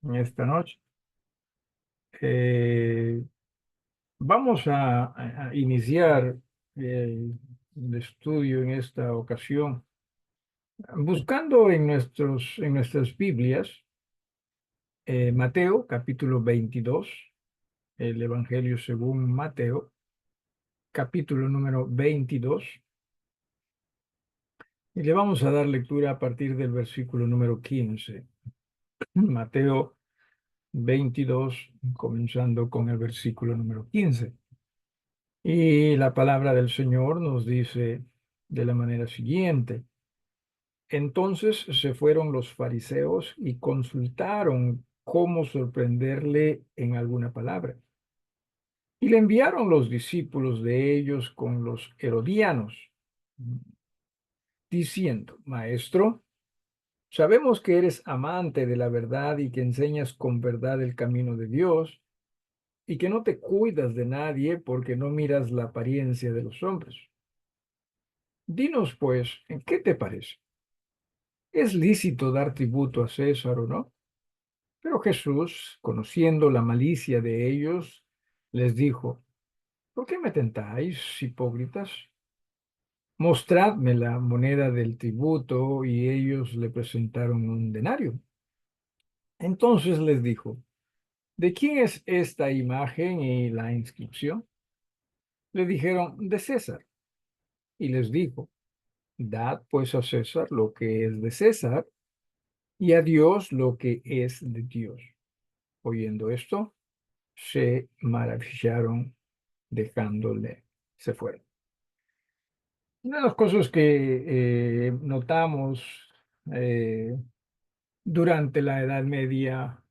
en esta noche. Eh, Vamos a iniciar el estudio en esta ocasión, buscando en nuestras Biblias, Mateo capítulo 22, el Evangelio según Mateo, capítulo número 22, y le vamos a dar lectura a partir del versículo número 15. Mateo 22, comenzando con el versículo número 15. Y la palabra del Señor nos dice de la manera siguiente: entonces se fueron los fariseos y consultaron cómo sorprenderle en alguna palabra. Y le enviaron los discípulos de ellos con los herodianos, diciendo: Maestro, sabemos que eres amante de la verdad y que enseñas con verdad el camino de Dios, y que no te cuidas de nadie porque no miras la apariencia de los hombres. Dinos, pues, ¿en qué te parece? ¿Es lícito dar tributo a César o no? Pero Jesús, conociendo la malicia de ellos, les dijo: ¿por qué me tentáis, hipócritas? Mostradme la moneda del tributo. Y ellos le presentaron un denario. Entonces les dijo: ¿de quién es esta imagen y la inscripción? Le dijeron: de César. Y les dijo: dad pues a César lo que es de César, y a Dios lo que es de Dios. Oyendo esto, se maravillaron, dejándole, se fueron. Una de las cosas que notamos eh, durante la Edad Media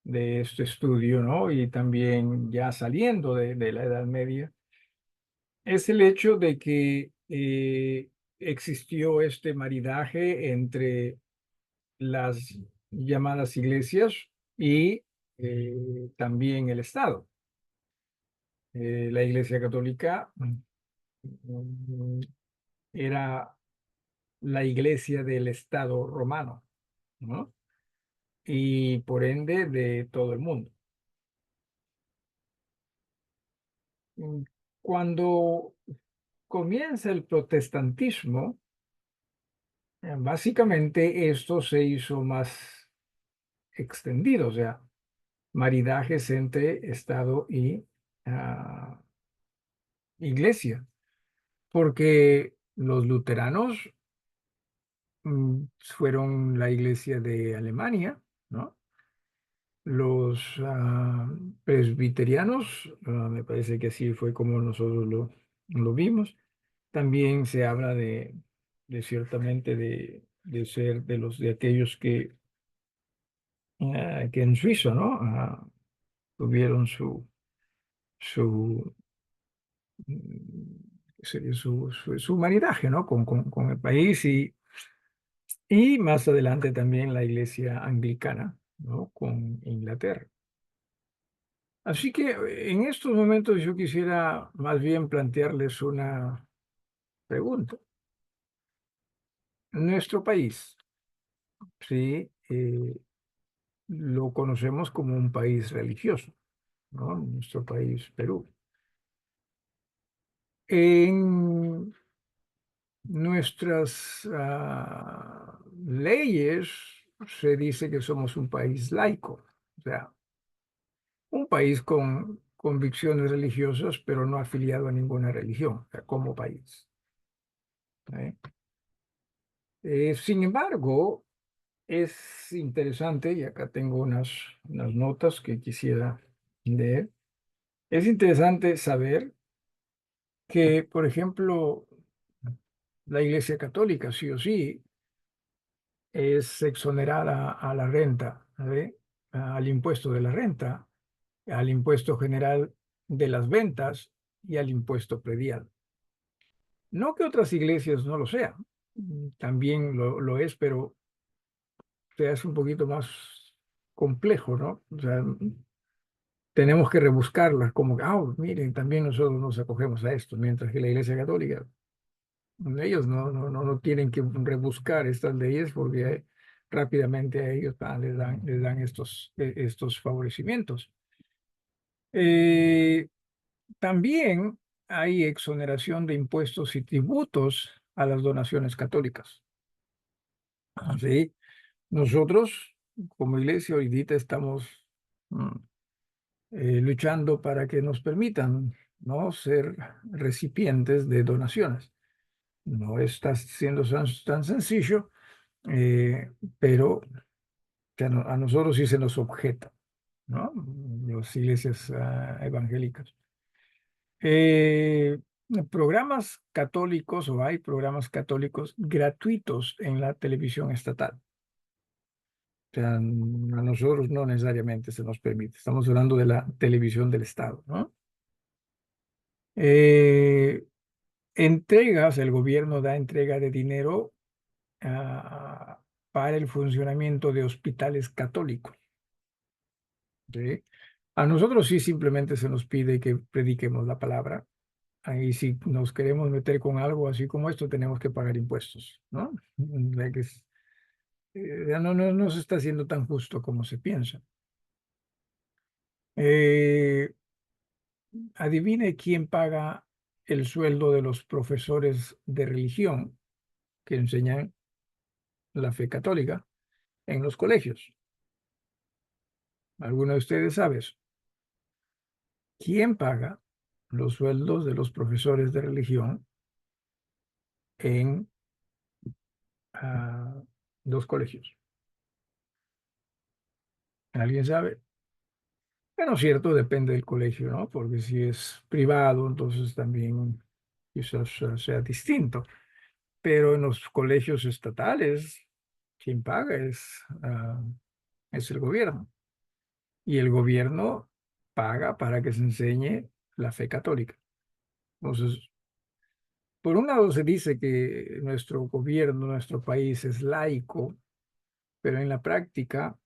de este estudio, ¿no? Y también ya saliendo de la Edad Media, es el hecho de que existió este maridaje entre las llamadas iglesias y también el Estado. La Iglesia Católica mm, era la iglesia del Estado romano, ¿no? Y por ende de todo el mundo. Mm, Cuando comienza el protestantismo, básicamente esto se hizo más extendido, o sea, maridajes entre Estado y ah, iglesia, porque los luteranos fueron la iglesia de Alemania, ¿no? Los presbiterianos, me parece que así fue como nosotros lo vimos. También se habla de ciertamente de ser de aquellos que en Suiza, ¿no? Tuvieron su, sería su maridaje, ¿no? Con el país y más adelante también la iglesia anglicana, ¿no? Con Inglaterra. Así que en estos momentos yo quisiera más bien plantearles una pregunta. Nuestro país, sí, lo conocemos como un país religioso, ¿no? Nuestro país, Perú. En nuestras leyes se dice que somos un país laico, o sea, un país con convicciones religiosas, pero no afiliado a ninguna religión, o sea, como país. ¿Eh? Sin embargo, es interesante, y acá tengo unas notas que quisiera leer. Es interesante saber que, por ejemplo, la Iglesia Católica, sí o sí, es exonerada a la renta, ¿ve? Al impuesto de la renta, al impuesto general de las ventas y al impuesto predial. No que otras iglesias no lo sean, también lo es, pero se hace un poquito más complejo, ¿no? O sea, tenemos que rebuscarlas como que, miren, también nosotros nos acogemos a esto, mientras que la Iglesia Católica, ellos no tienen que rebuscar estas leyes porque rápidamente a ellos les dan estos favorecimientos. Eh, También hay exoneración de impuestos y tributos a las donaciones católicas. ¿Sí? Nosotros, como iglesia, ahorita estamos mm, luchando para que nos permitan, ¿no?, ser recipientes de donaciones. No está siendo tan sencillo, eh, pero que a nosotros sí se nos objeta, ¿no? Las iglesias evangélicas. Eh, Programas católicos, o hay programas católicos gratuitos en la televisión estatal. O sea, a nosotros no necesariamente se nos permite. Estamos hablando de la televisión del Estado, ¿no? Eh, el gobierno da entrega de dinero para el funcionamiento de hospitales católicos, ¿sí? A nosotros sí simplemente se nos pide que prediquemos la palabra. Ahí si nos queremos meter con algo así como esto, tenemos que pagar impuestos, ¿no? Ya que ya no se está haciendo tan justo como se piensa. Eh, Adivine quién paga el sueldo de los profesores de religión que enseñan la fe católica en los colegios. ¿Alguno de ustedes sabe eso? ¿Quién paga los sueldos de los profesores de religión en ah, los colegios? ¿Alguien sabe? Bueno, cierto, depende del colegio, ¿no? Porque si es privado, entonces también quizás sea distinto. Pero en los colegios estatales, quien paga es el gobierno. Y el gobierno paga para que se enseñe la fe católica. Entonces, por un lado se dice que nuestro gobierno, nuestro país es laico, pero en la práctica,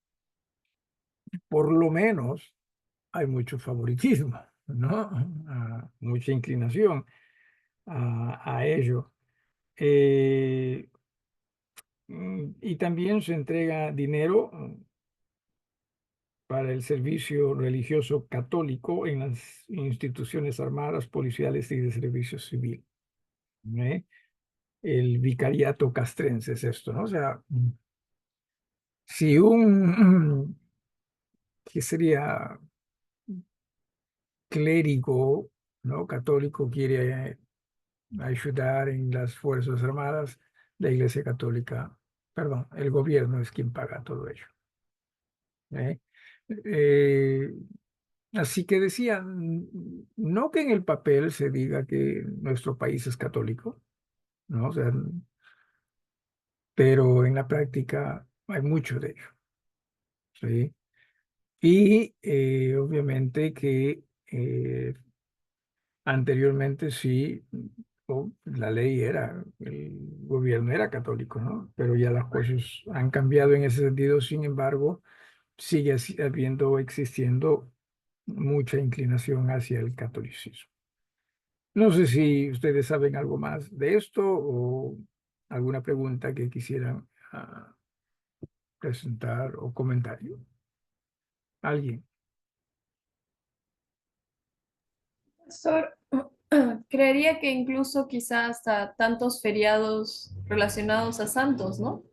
por lo menos, hay mucho favoritismo, ¿no? Mucha inclinación a ello. Eh, y también se entrega dinero para el servicio religioso católico en las instituciones armadas, policiales y de servicio civil. ¿Eh? El vicariato castrense es esto, ¿no? O sea, si ¿qué sería? Clérigo, ¿no?, católico quiere ayudar en las Fuerzas Armadas, la Iglesia Católica, perdón, el gobierno es quien paga todo ello. ¿Eh? Eh, Así que decía, no que en el papel se diga que nuestro país es católico, ¿no? O sea, pero en la práctica hay mucho de ello, ¿sí? Y obviamente que anteriormente sí, la ley era, el gobierno era católico, ¿no? Pero ya las cosas han cambiado en ese sentido. Sin embargo, sigue existiendo mucha inclinación hacia el catolicismo. No sé si ustedes saben algo más de esto o alguna pregunta que quisieran presentar o comentario. ¿Alguien? Pastor, creería que incluso quizás hasta tantos feriados relacionados a santos, ¿no?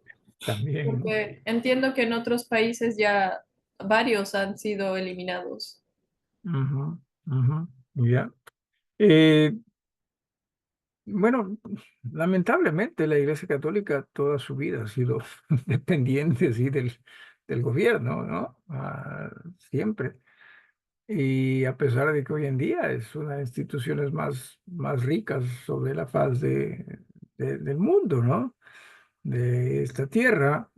También, ¿no? Porque entiendo que en otros países ya varios han sido eliminados. Ujú, ujú, ya. Eh, Bueno, lamentablemente la Iglesia Católica toda su vida ha sido dependiente, sí, del gobierno, ¿no? Siempre. Y a pesar de que hoy en día es una de las instituciones más ricas sobre la faz del mundo, ¿no? De esta tierra,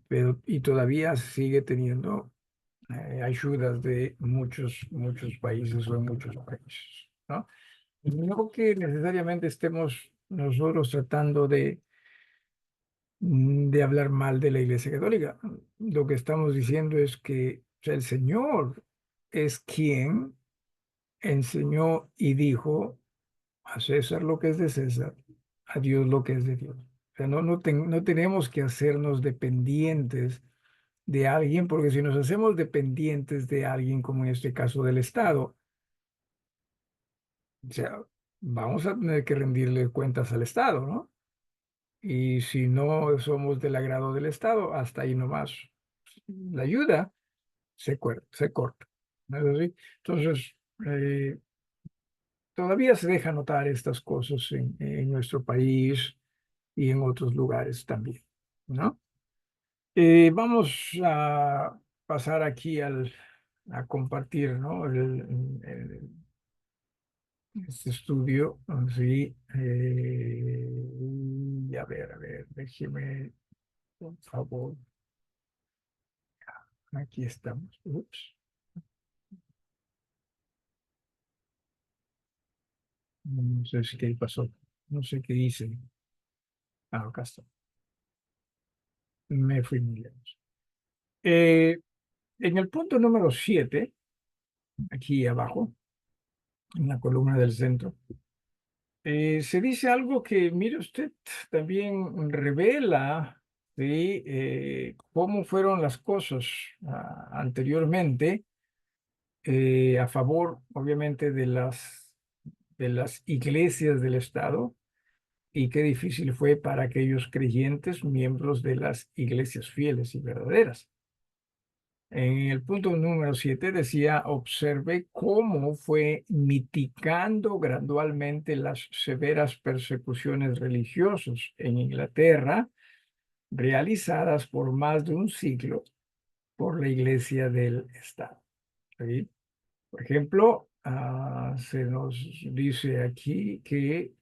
pero y todavía sigue teniendo ayudas de muchos países o en muchos países, ¿no? No que necesariamente estemos nosotros tratando de hablar mal de la Iglesia Católica. Lo que estamos diciendo es que, o sea, el Señor es quien enseñó y dijo a César lo que es de César, a Dios lo que es de Dios. sea, no tenemos que hacernos dependientes de alguien, porque si nos hacemos dependientes de alguien, como en este caso del Estado, o sea, vamos a tener que rendirle cuentas al Estado, ¿no? Y si no somos del agrado del Estado, hasta ahí nomás. La ayuda se corta. ¿No es así? Entonces, todavía se deja notar estas cosas en nuestro país y en otros lugares también, ¿no? Vamos a pasar aquí a compartir, ¿no? Este estudio, sí. Y a ver, déjeme, por favor. Aquí estamos. Ups, no sé si qué pasó. No sé qué hice. Ah, acá está. Me fui muy lejos. Eh, en el punto número 7, aquí abajo, en la columna del centro, se dice algo que, mire usted, también revela, ¿sí? Cómo fueron las cosas anteriormente, a favor, obviamente, de las iglesias del Estado, y qué difícil fue para aquellos creyentes, miembros de las iglesias fieles y verdaderas. En el punto número 7 decía, observe cómo fue mitigando gradualmente las severas persecuciones religiosas en Inglaterra, realizadas por más de un siglo por la Iglesia del Estado. ¿Sí? Por ejemplo, se nos dice aquí que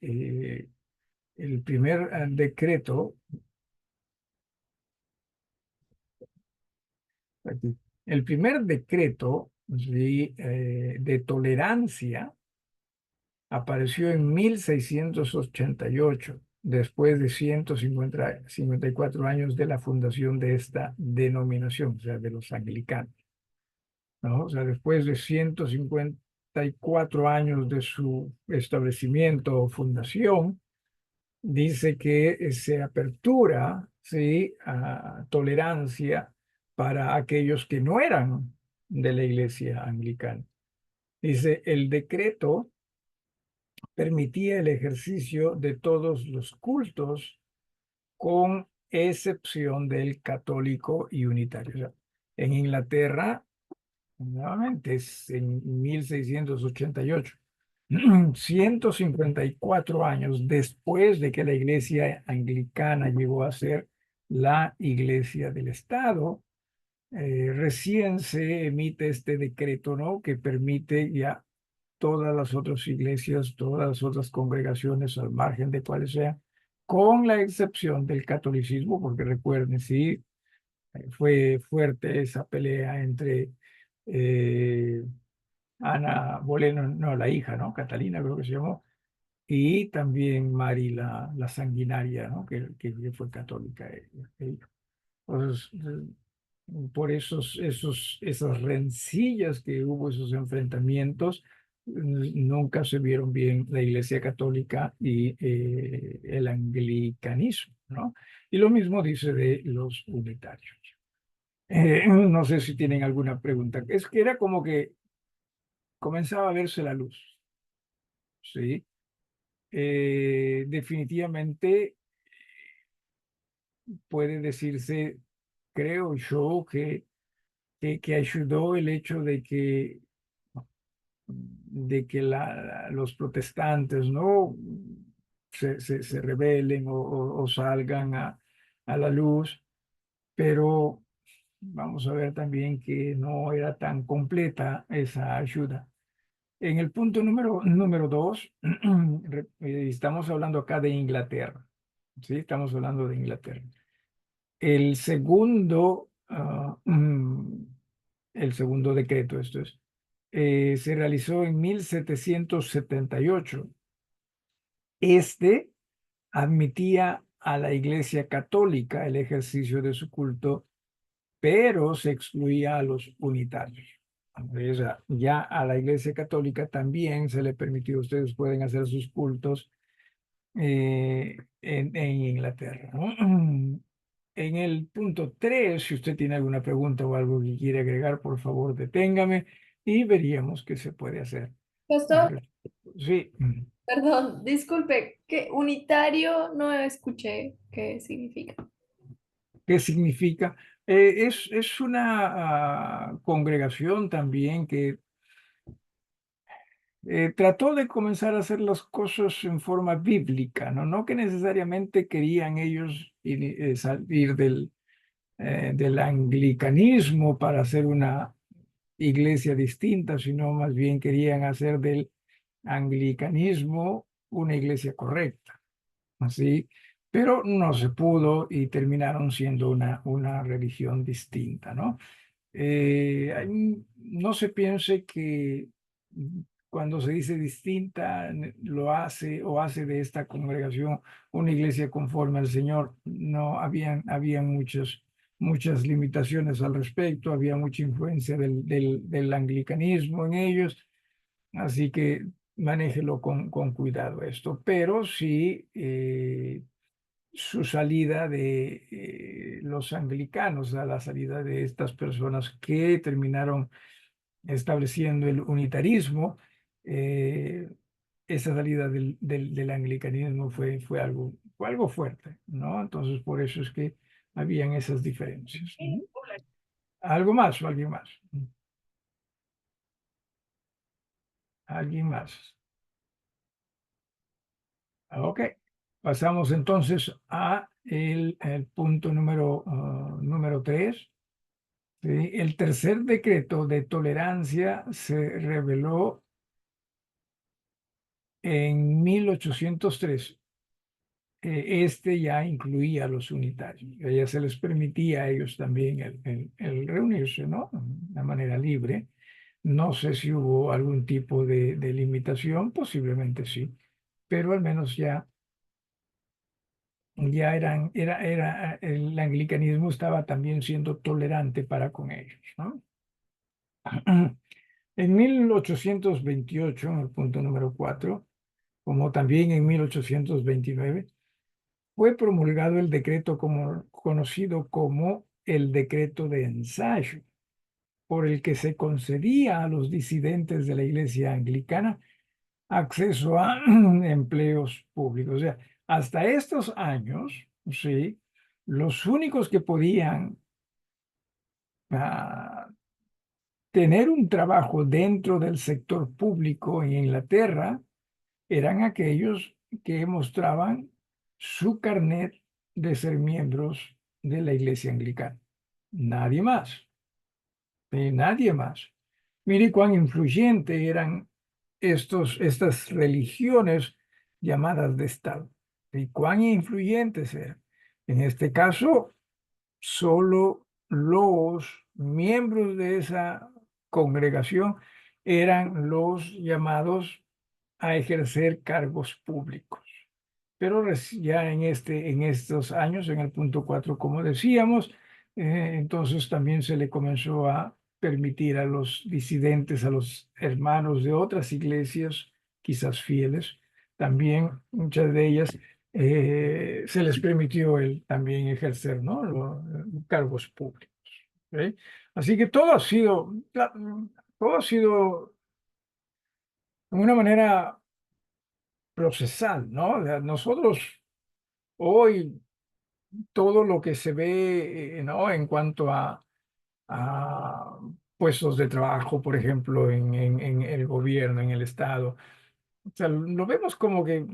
el primer decreto, aquí, el primer decreto, ¿sí? De tolerancia apareció en 1688, después de 154 años de la fundación de esta denominación, o sea, de los anglicanos, ¿no? O sea, después de 154 años de su establecimiento o fundación, dice que se apertura, ¿sí? A tolerancia para aquellos que no eran de la iglesia anglicana. Dice, el decreto permitía el ejercicio de todos los cultos con excepción del católico y unitario. O sea, en Inglaterra, nuevamente es en 1688, 154 años después de que la iglesia anglicana llegó a ser la iglesia del Estado, recién se emite este decreto, ¿no? Que permite ya todas las otras iglesias, todas las otras congregaciones, al margen de cuáles sean, con la excepción del catolicismo, porque recuerden, sí, fue fuerte esa pelea entre eh, Ana Bolena, no, la hija, ¿no? Catalina creo que se llamó, y también Mari la sanguinaria, ¿no? Que fue católica ella. Entonces, por esas rencillas que hubo, esos enfrentamientos, nunca se vieron bien la Iglesia Católica y el anglicanismo, ¿no? Y lo mismo dice de los unitarios. No sé si tienen alguna pregunta. Es que era como que comenzaba a verse la luz, ¿sí? Definitivamente puede decirse, creo yo, que ayudó el hecho de que los protestantes no se rebelen o salgan a la luz, pero vamos a ver también que no era tan completa esa ayuda. En el punto número 2, estamos hablando acá de Inglaterra, ¿sí? Estamos hablando de Inglaterra. El segundo, el segundo decreto, esto es, se realizó en 1778. Este admitía a la Iglesia Católica el ejercicio de su culto, pero se excluía a los unitarios. O sea, ya a la Iglesia Católica también se le permitió, ustedes pueden hacer sus cultos en Inglaterra, ¿no? En el punto 3, si usted tiene alguna pregunta o algo que quiere agregar, por favor, deténgame y veríamos qué se puede hacer al Pastor, respecto. Sí. perdón, disculpe, que unitario no escuché qué significa. ¿Qué significa? Es una congregación también que trató de comenzar a hacer las cosas en forma bíblica, ¿no? No que necesariamente querían ellos salir del anglicanismo para hacer una iglesia distinta, sino más bien querían hacer del anglicanismo una iglesia correcta, así, pero no se pudo y terminaron siendo una religión distinta, ¿no? No se piense que cuando se dice distinta, lo hace o hace de esta congregación una iglesia conforme al Señor. No, habían muchas limitaciones al respecto, había mucha influencia del anglicanismo en ellos, así que manéjelo con cuidado esto, pero sí su salida de los anglicanos, a la salida de estas personas que terminaron estableciendo el unitarismo, eh, esa salida del anglicanismo fue algo fuerte, ¿no? Entonces, por eso es que habían esas diferencias. ¿Algo más o alguien más? ¿Alguien más? Ok. Pasamos entonces a el punto número 3. ¿Sí? El tercer decreto de tolerancia se reveló en 1803. Este ya incluía a los unitarios. Ya se les permitía a ellos también el reunirse, ¿no? De manera libre. No sé si hubo algún tipo de limitación, posiblemente sí, pero al menos ya el anglicanismo estaba también siendo tolerante para con ellos, ¿no? En 1828, en el punto número 4, como también en 1829, fue promulgado el decreto conocido como el decreto de ensayo, por el que se concedía a los disidentes de la Iglesia anglicana acceso a empleos públicos. O sea, hasta estos años, sí, los únicos que podían ah, tener un trabajo dentro del sector público en Inglaterra eran aquellos que mostraban su carnet de ser miembros de la Iglesia Anglicana. Nadie más, nadie más. Mire cuán influyente eran estas religiones llamadas de Estado. Y cuán influyentes eran. En este caso, solo los miembros de esa congregación eran los llamados a ejercer cargos públicos. Pero ya en estos años, en el punto 4, como decíamos, entonces también se le comenzó a permitir a los disidentes, a los hermanos de otras iglesias, quizás fieles, también muchas de ellas, se les permitió también ejercer, ¿no? Cargos públicos. ¿Ok? Así que todo ha sido de una manera procesal, ¿no? O sea, nosotros hoy todo lo que se ve, ¿no? En cuanto a puestos de trabajo, por ejemplo, en el gobierno, en el Estado. O sea, lo vemos como que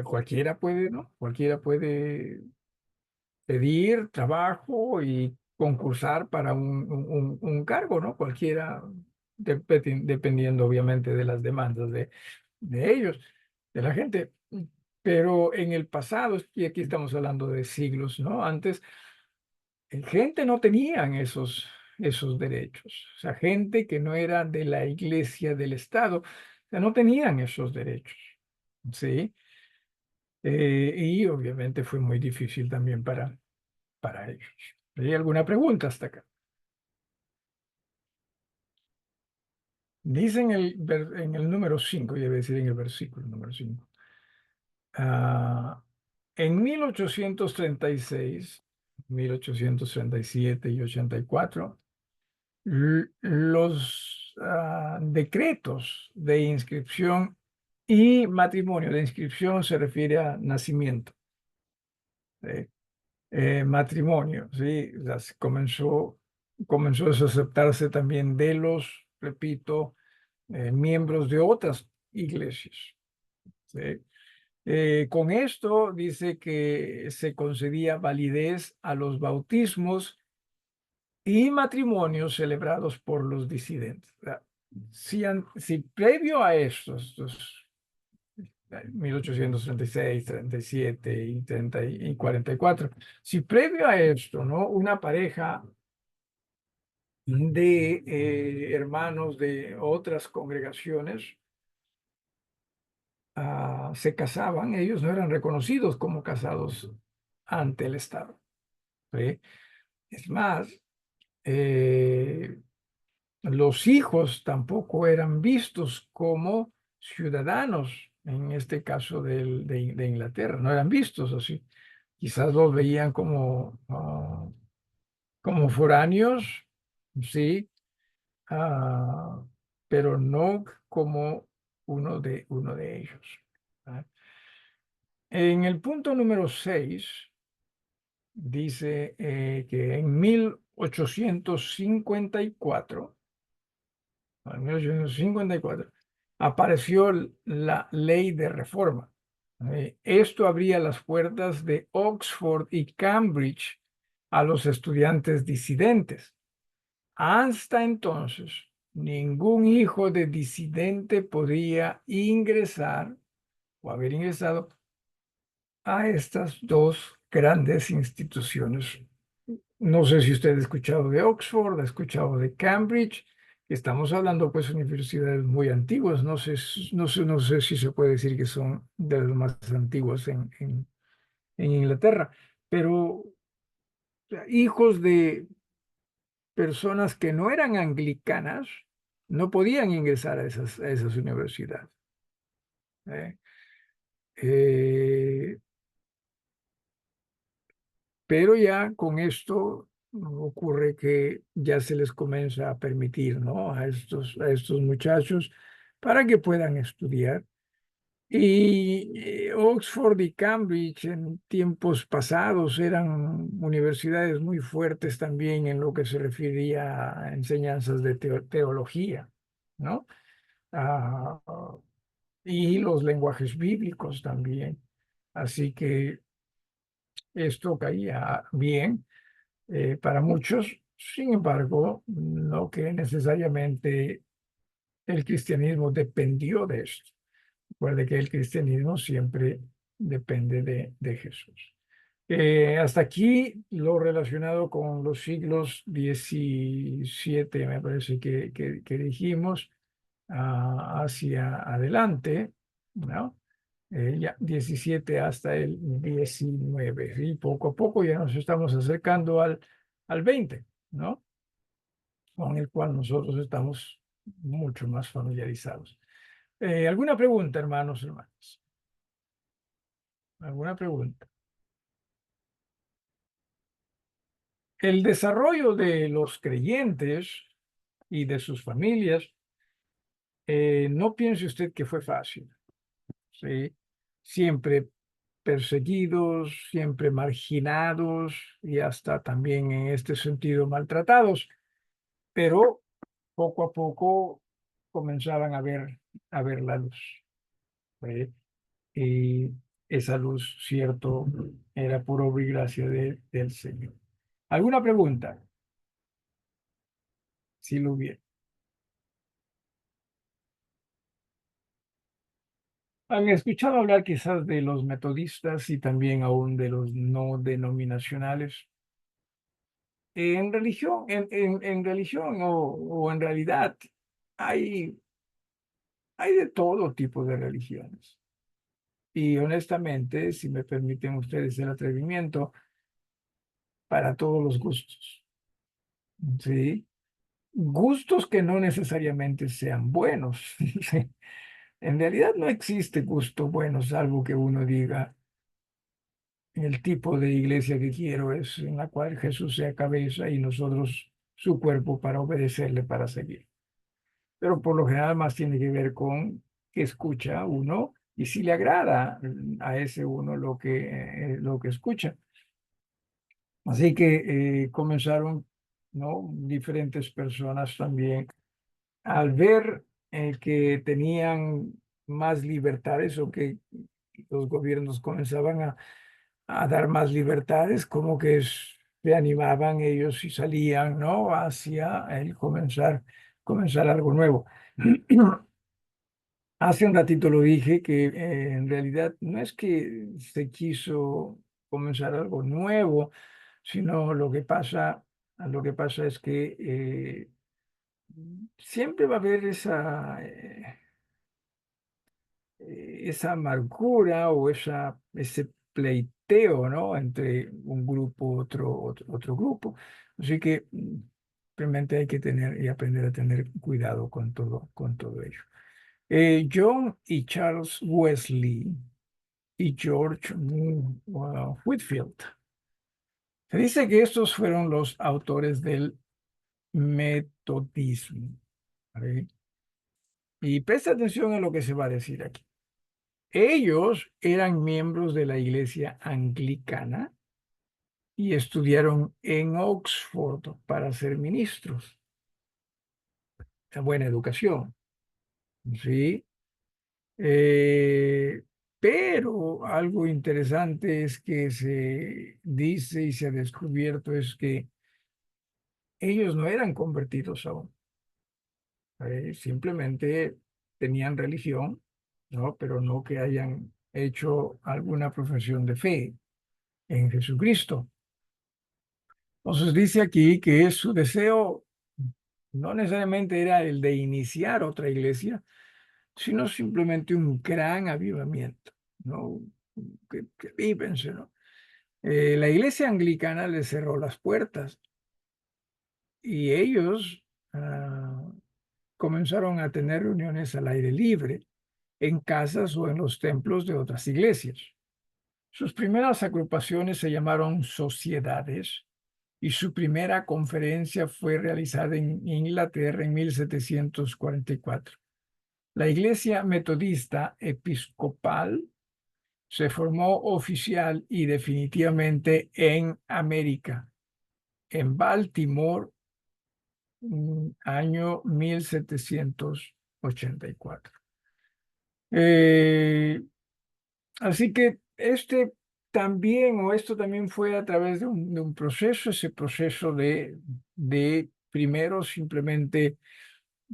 cualquiera puede, ¿no? Cualquiera puede pedir trabajo y concursar para un cargo, ¿no? Cualquiera, dependiendo obviamente de las demandas de ellos, de la gente. Pero en el pasado, y aquí estamos hablando de siglos, ¿no? Antes, gente no tenían esos derechos. O sea, gente que no era de la iglesia del Estado, o sea, no tenían esos derechos, ¿sí? Y obviamente fue muy difícil también para ellos. ¿Hay alguna pregunta hasta acá? Dice en el número 5, y debe decir en el versículo número 5. Ah, en 1836, 1837 y 84, los decretos de inscripción y matrimonio, de inscripción se refiere a nacimiento, ¿sí? Matrimonio, ¿sí? O sea, comenzó a aceptarse también de los, repito, miembros de otras iglesias, ¿sí? Con esto dice que se concedía validez a los bautismos y matrimonios celebrados por los disidentes. O sea, si previo a estos 1836, 37 y 30 y 44, si previo a esto, ¿no? Una pareja de hermanos de otras congregaciones se casaban, ellos no eran reconocidos como casados ante el Estado, ¿sí? Es más, eh, los hijos tampoco eran vistos como ciudadanos, en este caso de Inglaterra, no eran vistos así. Quizás los veían como foráneos, sí, ah, pero no como uno de ellos. ¿Ah? En el punto número 6 dice que en 1854, en 1854 apareció la ley de reforma. Esto abría las puertas de Oxford y Cambridge a los estudiantes disidentes. Hasta entonces, ningún hijo de disidente podía ingresar o haber ingresado a estas dos grandes instituciones. No sé si usted ha escuchado de Oxford, ha escuchado de Cambridge. Estamos hablando pues universidades muy antiguas. No sé si se puede decir que son de las más antiguas en Inglaterra, pero hijos de personas que no eran anglicanas no podían ingresar a esas universidades. ¿Eh? Eh, Pero ya con esto ocurre que ya se les comienza a permitir, ¿no? A estos muchachos para que puedan estudiar. Y Oxford y Cambridge en tiempos pasados eran universidades muy fuertes también en lo que se refería a enseñanzas de teología, ¿no? Ah, y los lenguajes bíblicos también. Así que esto caía bien para muchos. Sin embargo, no que necesariamente el cristianismo dependió de esto. Recuerde que el cristianismo siempre depende de Jesús. Hasta aquí lo relacionado con los siglos 17, me parece que dijimos, hacia adelante, ¿no? Ya 17 hasta el 19, y poco a poco ya nos estamos acercando al 20, ¿no? Con el cual nosotros estamos mucho más familiarizados. ¿Alguna pregunta, hermanos, hermanas? ¿Alguna pregunta? El desarrollo de los creyentes y de sus familias, no piense usted que fue fácil, ¿sí? Siempre perseguidos, siempre marginados y hasta también en este sentido maltratados, pero poco a poco comenzaban a ver la luz, ¿sí? Y esa luz, cierto, era por obra y gracia del Señor. ¿Alguna pregunta? Si lo hubiera. ¿Han escuchado hablar quizás de los metodistas y también aún de los no denominacionales? En religión o en realidad hay, hay de todo tipo de religiones. Y honestamente, si me permiten ustedes el atrevimiento, para todos los gustos, ¿sí? Gustos que no necesariamente sean buenos, ¿sí? En realidad no existe gusto bueno, salvo que uno diga, el tipo de iglesia que quiero es en la cual Jesús sea cabeza y nosotros su cuerpo para obedecerle, para seguir. Pero por lo general más tiene que ver con que escucha uno y si le agrada a ese uno lo que escucha. Así que comenzaron, ¿no? Diferentes personas también al ver que tenían más libertades o que los gobiernos comenzaban a dar más libertades, como que se animaban ellos y salían, ¿no? Hacia el comenzar algo nuevo. Hace un ratito lo dije que en realidad no es que se quiso comenzar algo nuevo, sino lo que pasa es que siempre va a haber esa amargura o ese pleiteo, ¿no? Entre un grupo, otro grupo. Así que realmente hay que tener y aprender a tener cuidado con todo ello. John y Charles Wesley y George Whitefield. Se dice que estos fueron los autores del metodismo. ¿Vale? Y presta atención a lo que se va a decir aquí. Ellos eran miembros de la iglesia anglicana y estudiaron en Oxford para ser ministros. Una buena educación, ¿sí? Eh, pero algo interesante es que se dice y se ha descubierto es que ellos no eran convertidos aún. Simplemente tenían religión, ¿no? Pero no que hayan hecho alguna profesión de fe en Jesucristo. Entonces dice aquí que su deseo no necesariamente era el de iniciar otra iglesia, sino simplemente un gran avivamiento, ¿no? Que vívense, ¿no? La iglesia anglicana les cerró las puertas y ellos comenzaron a tener reuniones al aire libre, en casas o en los templos de otras iglesias. Sus primeras agrupaciones se llamaron sociedades y su primera conferencia fue realizada en Inglaterra en 1744. La Iglesia Metodista Episcopal se formó oficial y definitivamente en América, en Baltimore, año 1784. Eh, Así que esto también fue a través de un proceso, ese proceso de primero simplemente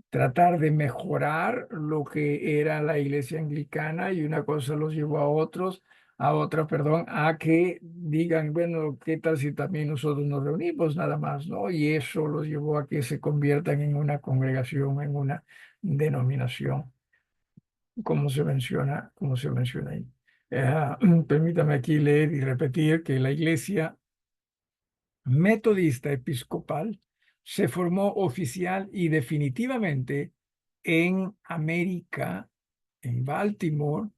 tratar de mejorar lo que era la iglesia anglicana y una cosa los llevó a otra, perdón, a que digan, bueno, ¿qué tal si también nosotros nos reunimos nada más, ¿no? Y eso los llevó a que se conviertan en una congregación, en una denominación como se menciona ahí. Permítame aquí leer y repetir que la Iglesia Metodista Episcopal se formó oficial y definitivamente en América, en Baltimore,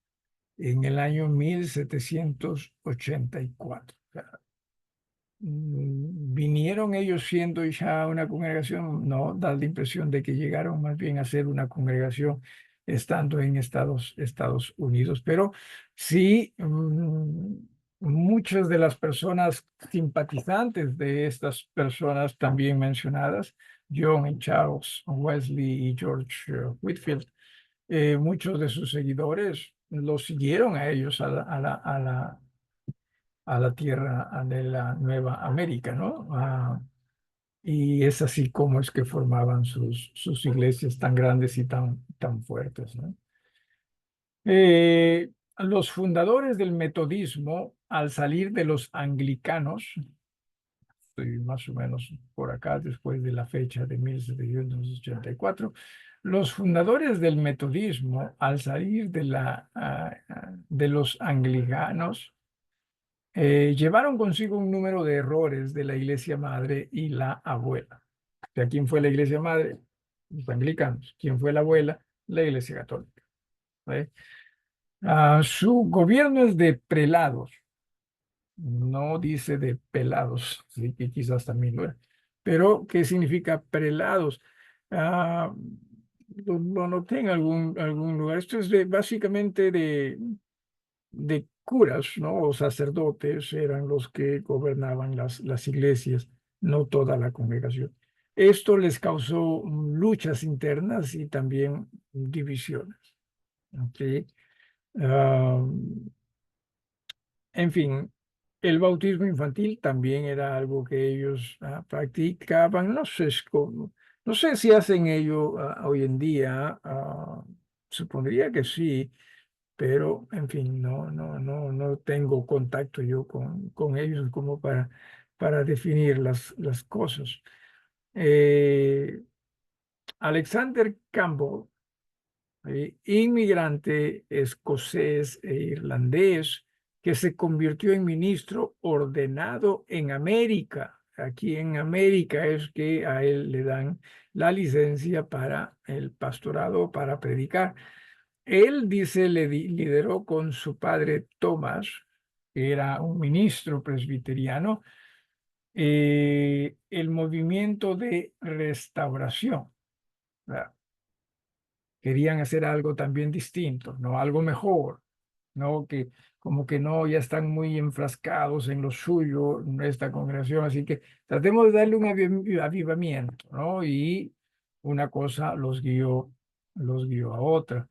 en el año 1784. ¿Vinieron ellos siendo ya una congregación? No, da la impresión de que llegaron más bien a ser una congregación estando en Estados Unidos. Pero sí, muchas de las personas simpatizantes de estas personas también mencionadas, John y Charles Wesley y George Whitefield, muchos de sus seguidores los siguieron a ellos a la tierra de la Nueva América, ¿no? Y es así como es que formaban sus iglesias tan grandes y tan fuertes, ¿no? Los fundadores del metodismo, al salir de los anglicanos, estoy más o menos por acá después de la fecha de 1784, los fundadores del metodismo, al salir de los anglicanos, llevaron consigo un número de errores de la iglesia madre y la abuela. O sea, ¿quién fue la iglesia madre? Los anglicanos. ¿Quién fue la abuela? La iglesia católica. ¿eh? Su gobierno es de prelados, no dice de pelados, así que quizás también lo era. Pero, ¿qué significa prelados? Ah, lo noté en algún lugar. Esto es básicamente de curas, ¿no? O sacerdotes eran los que gobernaban las iglesias, no toda la congregación. Esto les causó luchas internas y también divisiones. ¿Ok? Ah, en fin, el bautismo infantil también era algo que ellos practicaban. No sé, no sé si hacen ello hoy en día. Supondría que sí, pero en fin, no tengo contacto yo con ellos como para definir las cosas. Eh, Alexander Campbell, inmigrante escocés e irlandés, que se convirtió en ministro ordenado en América. Aquí en América es que a él le dan la licencia para el pastorado, para predicar. Él, dice, lideró con su padre Thomas, que era un ministro presbiteriano, el movimiento de restauración. ¿Verdad? Querían hacer algo también distinto, no algo mejor, no que como que no, ya están muy enfrascados en lo suyo, en esta congregación, así que tratemos de darle un avivamiento, ¿no? Y una cosa los guió a otra.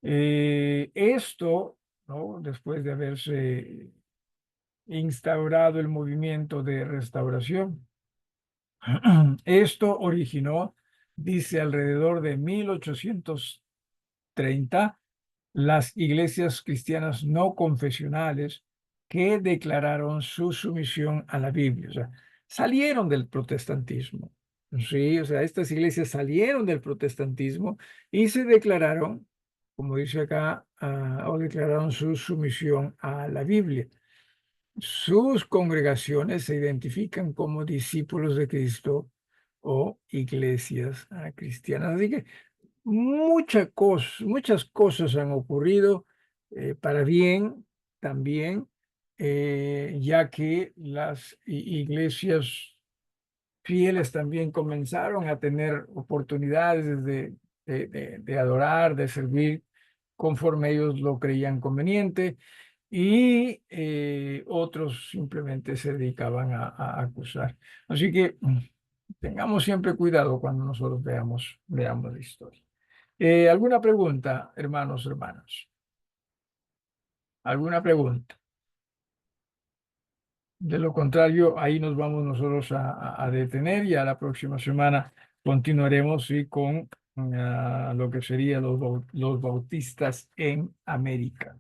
Esto, ¿no? Después de haberse instaurado el movimiento de restauración, esto originó, dice, alrededor de 1830 las iglesias cristianas no confesionales que declararon su sumisión a la Biblia. O sea, salieron del protestantismo. Sí, o sea, estas iglesias salieron del protestantismo y se declararon, como dice acá, o declararon su sumisión a la Biblia. Sus congregaciones se identifican como discípulos de Cristo o iglesias cristianas. Así que muchas cosas han ocurrido para bien también, ya que las iglesias fieles también comenzaron a tener oportunidades de adorar, de servir conforme ellos lo creían conveniente y otros simplemente se dedicaban a acusar. Así que tengamos siempre cuidado cuando nosotros veamos la historia. ¿Alguna pregunta, hermanos, hermanas? ¿Alguna pregunta? De lo contrario, ahí nos vamos nosotros a detener y a la próxima semana continuaremos ¿sí? con lo que serían los bautistas en América.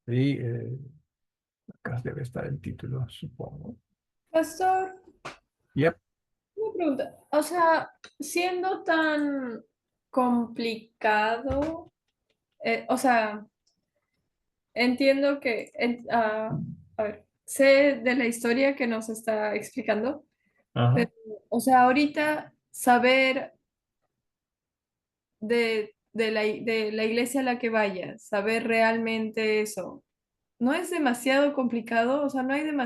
¿Sí? Acá debe estar el título, supongo. Pastor, Yep. una pregunta. O sea, siendo tan complicado, o sea, entiendo que, a ver, sé de la historia que nos está explicando, Ajá. pero, o sea, ahorita saber de la iglesia a la que vayas, saber realmente eso, ¿no es demasiado complicado? O sea, no hay no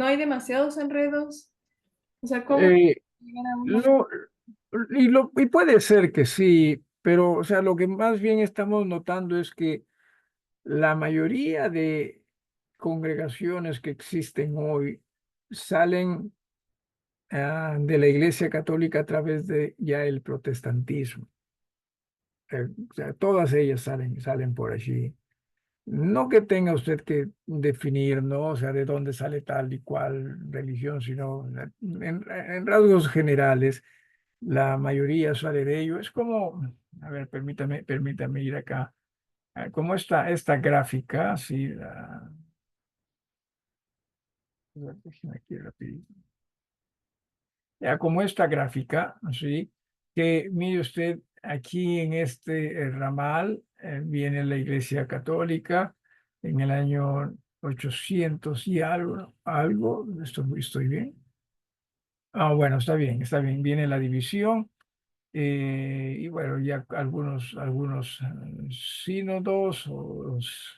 hay demasiados enredos. O sea, ¿cómo Eh, llegar a uno? lo, y puede ser que sí, pero o sea, lo que más bien estamos notando es que la mayoría de congregaciones que existen hoy salen de la Iglesia Católica a través de ya el protestantismo. O sea, todas ellas salen por allí. No que tenga usted que definir, ¿no? O sea, de dónde sale tal y cual religión, sino en rasgos generales, la mayoría sale de ello. Es como, a ver, permítame ir acá. Como esta gráfica, sí, déjeme aquí rapidito. Ya, como esta gráfica, ¿sí? Que mire usted, aquí en este ramal viene la Iglesia Católica en el año 800 y algo, estoy bien. Bueno, está bien, viene la división Y bueno, ya algunos sínodos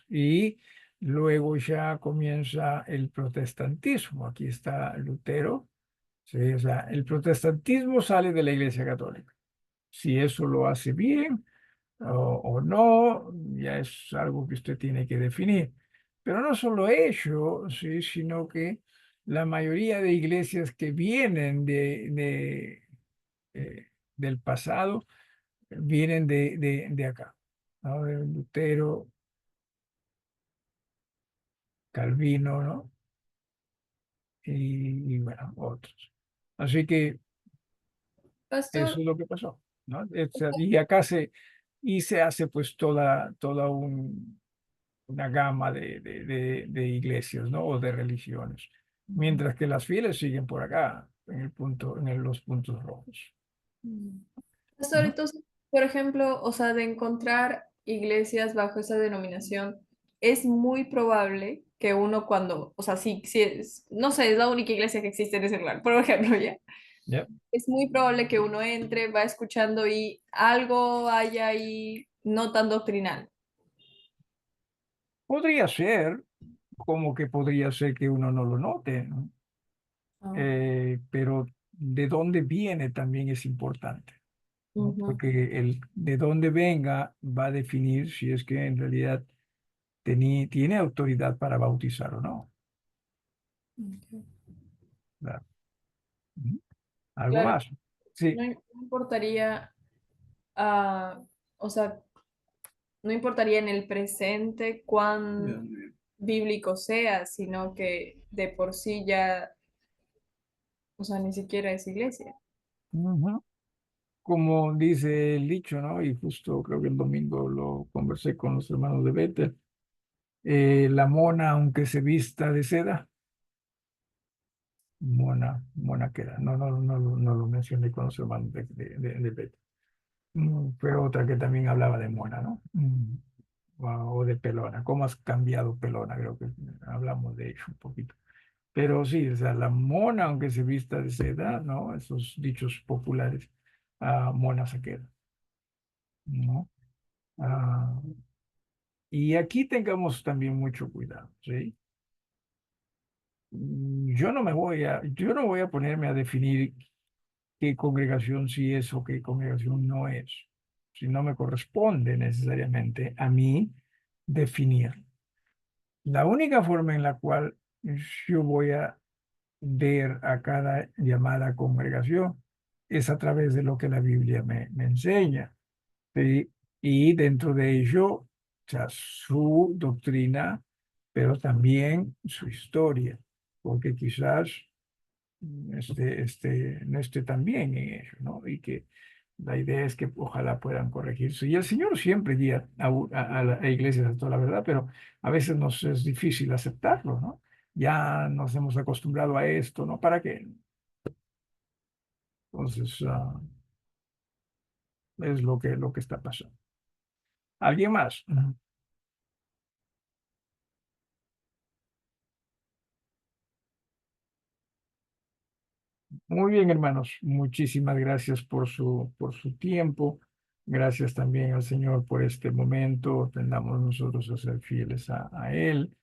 y luego ya comienza el protestantismo. Aquí está Lutero. Sí, o sea, el protestantismo sale de la Iglesia Católica. Si eso lo hace bien o no, ya es algo que usted tiene que definir. Pero no solo ello, sí, sino que la mayoría de iglesias que vienen del pasado vienen de acá, ¿no? De Lutero, Calvino, ¿no? Y bueno, otros. Así que eso Pastor, es lo que pasó, ¿no? Y acá se hace pues una gama de iglesias, ¿no? O de religiones, mientras que las fieles siguen por acá, los puntos rojos. mm, Pastor, Ujú. entonces, por ejemplo, o sea, de encontrar iglesias bajo esa denominación, es muy probable que uno cuando, o sea, si es, no sé, es la única iglesia que existe en ese lugar, por ejemplo, ya, Ya. es muy probable que uno entre, va escuchando y algo haya ahí no tan doctrinal. Podría ser, como que podría ser que uno no lo note, ¿no? Ah, Pero de dónde viene también es importante, ¿no? ujú, Porque el de dónde venga va a definir si es que en realidad tiene autoridad para bautizar o no. ok. Claro. Ujú. ¿Algo Claro, más? Sí. no importaría, ah, o sea, no importaría en el presente cuán bíblico sea, sino que de por sí ya, o sea, ni siquiera es iglesia. Ujú. Como dice el dicho, ¿no? Y justo creo que el domingo lo conversé con los hermanos de Bethel. La mona, aunque se vista de seda, mona queda. No lo mencioné con los hermanos de Bethel. Fue otra que también hablaba de mona, ¿no? O de pelona. ¿Cómo has cambiado pelona? Creo que hablamos de ello un poquito. Pero sí, o sea, la mona, aunque se vista de seda, ¿no? Esos dichos populares, mona se queda, ¿no? Ah, y aquí tengamos también mucho cuidado, ¿sí? Yo no voy a ponerme a definir qué congregación sí es o qué congregación no es, si no me corresponde necesariamente a mí definir. La única forma en la cual yo voy a ver a cada llamada congregación es a través de lo que la Biblia me enseña, ¿sí? Y dentro de ello, o sea, su doctrina, pero también su historia, porque quizás no esté tan bien en ello, ¿no? Y que la idea es que ojalá puedan corregirse. Y el Señor siempre guía a iglesias a toda la verdad, pero a veces nos es difícil aceptarlo, ¿no? Ya nos hemos acostumbrado a esto, ¿no? ¿Para qué? Entonces, es lo que está pasando. ¿Alguien más? Muy bien, hermanos. Muchísimas gracias por su tiempo. Gracias también al Señor por este momento. Tendamos nosotros a ser fieles a Él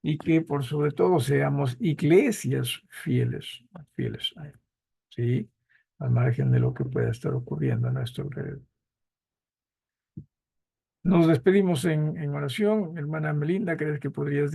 y que por sobre todo seamos iglesias fieles a Él. ¿Sí? Al margen de lo que pueda estar ocurriendo a nuestro alrededor. Nos despedimos en oración. Hermana Melinda, ¿crees que podrías